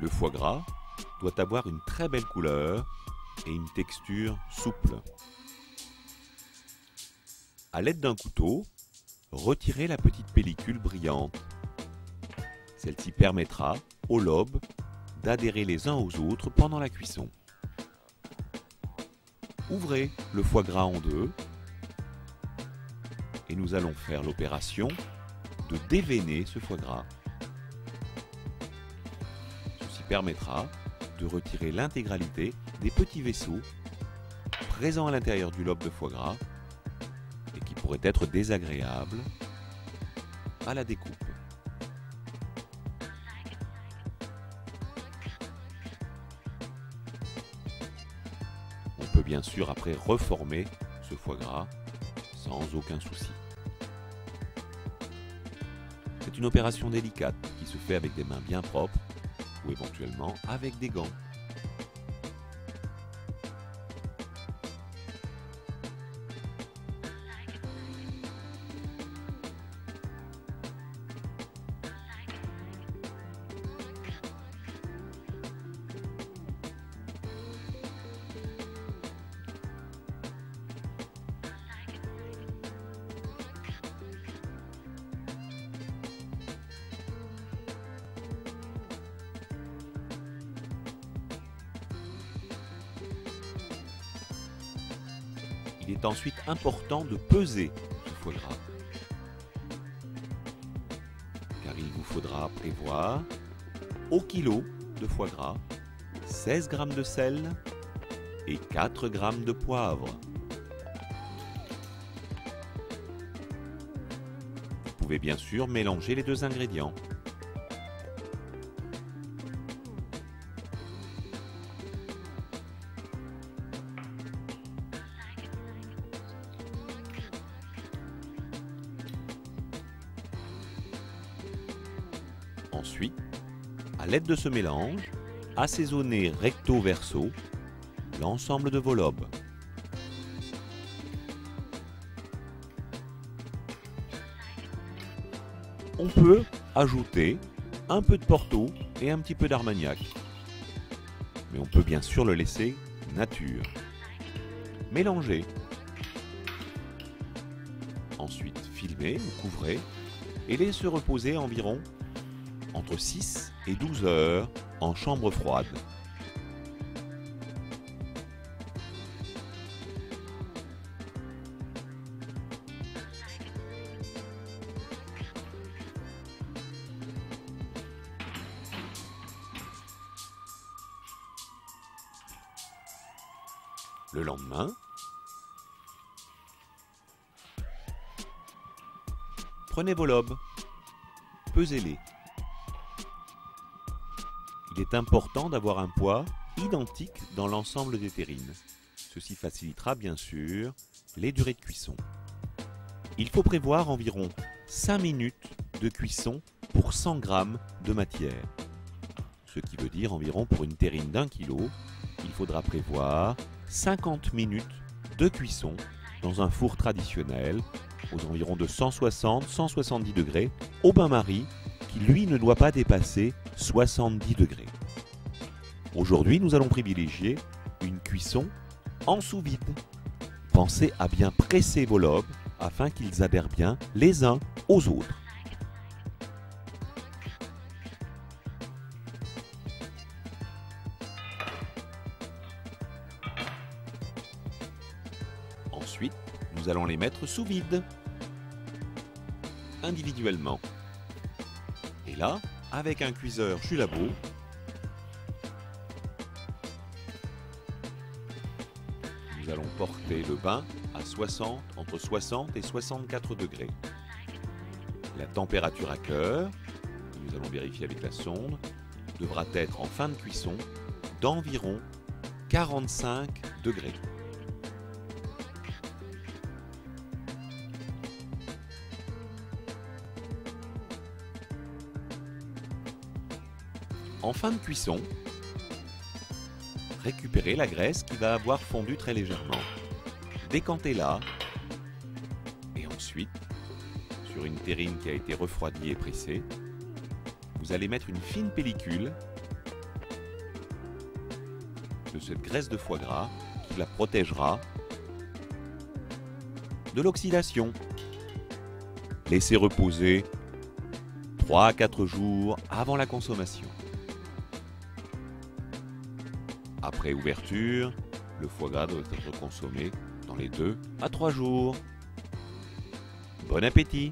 Le foie gras doit avoir une très belle couleur et une texture souple. À l'aide d'un couteau, retirez la petite pellicule brillante. Celle-ci permettra aux lobes d'adhérer les uns aux autres pendant la cuisson. Ouvrez le foie gras en deux et nous allons faire l'opération de déveiner ce foie gras. Ceci permettra de retirer l'intégralité des petits vaisseaux présents à l'intérieur du lobe de foie gras et qui pourraient être désagréables à la découpe. On peut bien sûr après reformer ce foie gras sans aucun souci. C'est une opération délicate qui se fait avec des mains bien propres ou éventuellement avec des gants. Il est ensuite important de peser ce foie gras, car il vous faudra prévoir au kilo de foie gras 16 g de sel et 4 g de poivre. Vous pouvez bien sûr mélanger les deux ingrédients. Ensuite, à l'aide de ce mélange, assaisonnez recto verso l'ensemble de vos lobes. On peut ajouter un peu de Porto et un petit peu d'Armagnac, mais on peut bien sûr le laisser nature. Mélangez. Ensuite, filmez ou couvrez et laissez reposer environ entre 6 et 12 heures en chambre froide. Le lendemain, prenez vos lobes, pesez-les. Il est important d'avoir un poids identique dans l'ensemble des terrines. Ceci facilitera bien sûr les durées de cuisson. Il faut prévoir environ 5 minutes de cuisson pour 100 g de matière. Ce qui veut dire environ pour une terrine d'1 kg, il faudra prévoir 50 minutes de cuisson dans un four traditionnel aux environs de 160-170 degrés au bain-marie qui lui ne doit pas dépasser 70 degrés. Aujourd'hui, nous allons privilégier une cuisson en sous-vide. Pensez à bien presser vos lobes afin qu'ils adhèrent bien les uns aux autres. Ensuite, nous allons les mettre sous vide, individuellement. Et là, avec un cuiseur Julabo, nous allons porter le bain à entre 60 et 64 degrés. La température à cœur, que nous allons vérifier avec la sonde, devra être en fin de cuisson d'environ 45 degrés. En fin de cuisson, récupérez la graisse qui va avoir fondu très légèrement. Décantez-la et ensuite, sur une terrine qui a été refroidie et pressée, vous allez mettre une fine pellicule de cette graisse de foie gras qui la protégera de l'oxydation. Laissez reposer 3 à 4 jours avant la consommation. Après ouverture, le foie gras doit être consommé dans les 2 à 3 jours. Bon appétit!